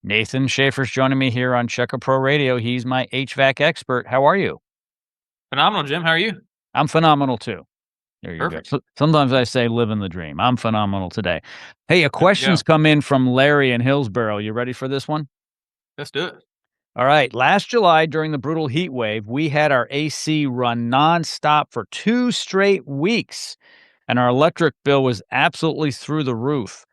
Nathan Shafer's joining me here on Checker Pro Radio. He's my HVAC expert. How are you? Phenomenal, Jim. How are you? I'm phenomenal too. There you go. Perfect. Sometimes I say living the dream. I'm phenomenal today. Hey, a There we question's go. come in from Larry in Hillsboro. You ready for this one? Let's do it. All right. Last July, during the brutal heat wave, we had our AC run nonstop for 2 straight weeks, and our electric bill was absolutely through the roof.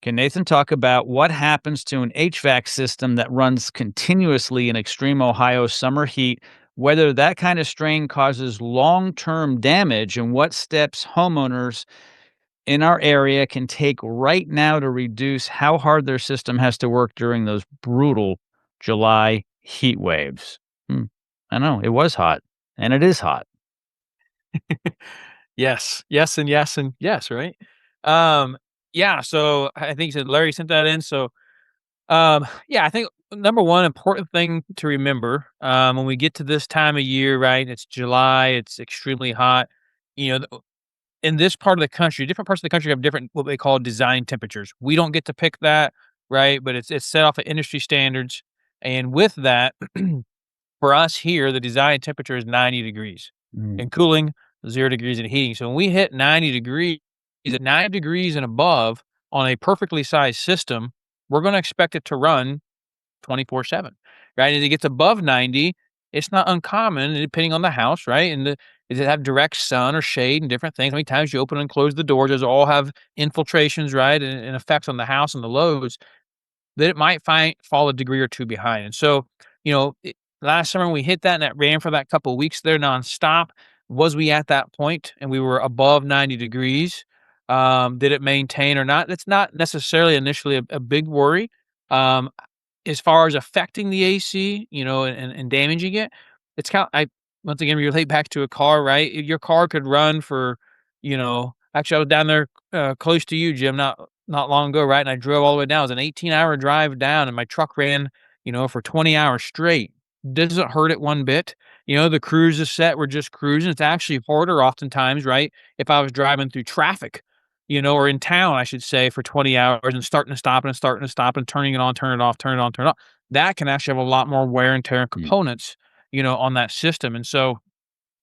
Can Nathan talk about what happens to an HVAC system that runs continuously in extreme Ohio summer heat, whether that kind of strain causes long term damage, and what steps homeowners in our area can take right now to reduce how hard their system has to work during those brutal July heat waves? Hmm. I know it was hot, and it is hot. Yes. Yes, and yes, and yes, right? Um, yeah, so I think you said Larry sent that in. Yeah, I think number one important thing to remember, when we get to this time of year, right? It's July, it's extremely hot. You know, in this part of the country, different parts of the country have different what they call design temperatures. We don't get to pick that, right? But it's set off of industry standards. And with that, for us here, the design temperature is 90 degrees Mm, and cooling 0 degrees and heating. So when we hit 90 degrees, at 90 degrees and above on a perfectly sized system, we're going to expect it to run 24/7, right? As it gets above 90, it's not uncommon, depending on the house, right? Does it have direct sun or shade and different things? How many times you open and close the doors? Those all have infiltrations, right? And effects on the house and the loads that it might fall a degree or 2 behind. And so, last summer we hit that and that ran for that couple of weeks there nonstop. Was we at that point and we were above 90 degrees? Did it maintain or not? That's not necessarily initially a big worry. Um, as far as affecting the AC, and damaging it, it's kind of I once again relate back to a car, right? Your car could run for, actually I was down there close to you, Jim, not long ago, right? And I drove all the way down. It was an 18-hour drive down, and my truck ran, for 20 hours straight. Doesn't hurt it one bit. The cruise is set. We're just cruising. It's actually harder oftentimes, right? If I was driving through traffic, or in town, I should say, for 20 hours and starting to stop and turning it on, turn it off, turn it on, turn it off. That can actually have a lot more wear and tear mm. components, on that system. And so,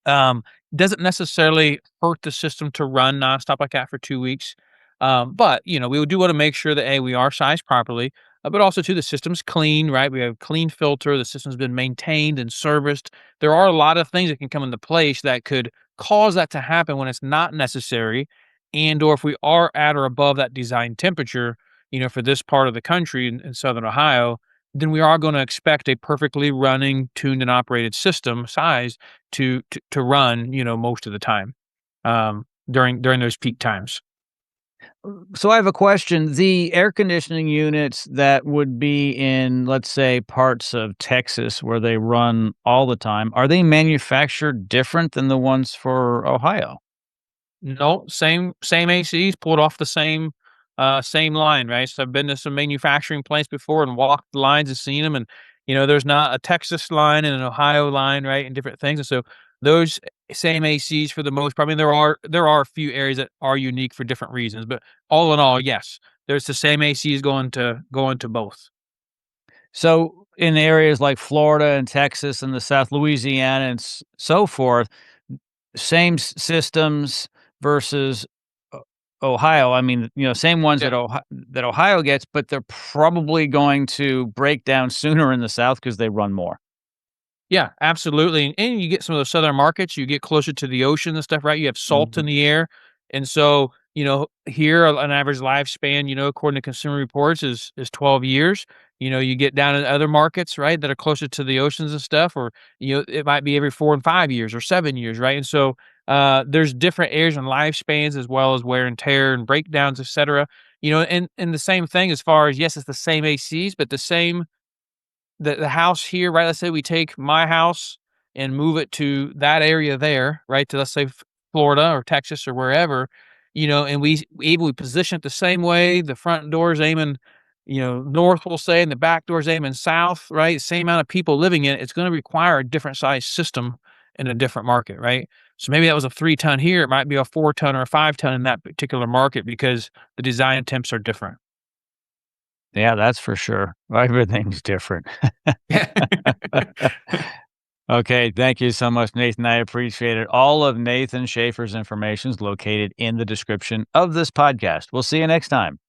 um, doesn't necessarily hurt the system to run nonstop like that for 2 weeks. But, we do wanna make sure that, A, we are sized properly, but also too, the system's clean, right? We have a clean filter, the system's been maintained and serviced. There are a lot of things that can come into place that could cause that to happen when it's not necessary, and or if we are at or above that design temperature, for this part of the country in Southern Ohio, then we are gonna expect a perfectly running, tuned, and operated system size to run, most of the time, during those peak times. So I have a question. The air conditioning units that would be in, let's say, parts of Texas where they run all the time, are they manufactured different than the ones for Ohio? No, same ACs pulled off the same line, right? So I've been to some manufacturing plants before and walked the lines and seen them, and, there's not a Texas line and an Ohio line, right, and different things, and so those same ACs for the most part. I mean, there are a few areas that are unique for different reasons, but all in all, yes, there's the same ACs going to both. So in areas like Florida and Texas and the South, Louisiana and so forth, same systems versus Ohio. I mean, same ones Yeah. that Ohio gets, but they're probably going to break down sooner in the South because they run more. Yeah, absolutely, and you get some of those southern markets, you get closer to the ocean and stuff, right? You have salt in Mhm. the air, and so, here, an average lifespan, according to Consumer Reports is 12 years. You get down in other markets, right, that are closer to the oceans and stuff, or, it might be every 4 and 5 years or 7 years, right? And so, there's different areas and lifespans as well as wear and tear and breakdowns, etcetera. And the same thing as far as, yes, it's the same ACs, but the house here, right? Let's say we take my house and move it to that area there, right? To, let's say, Florida or Texas or wherever, and we position it the same way. The front door's aiming, north, we'll say, and the back door's aiming south, right? Same amount of people living in it. It's going to require a different size system in a different market, right? So maybe that was a 3-ton here. It might be a 4-ton or a 5-ton in that particular market because the design temps are different. Yeah, that's for sure. Everything's different. Okay, thank you so much, Nathan. I appreciate it. All of Nathan Shafer's information is located in the description of this podcast. We'll see you next time.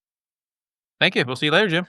Thank you. We'll see you later, Jim.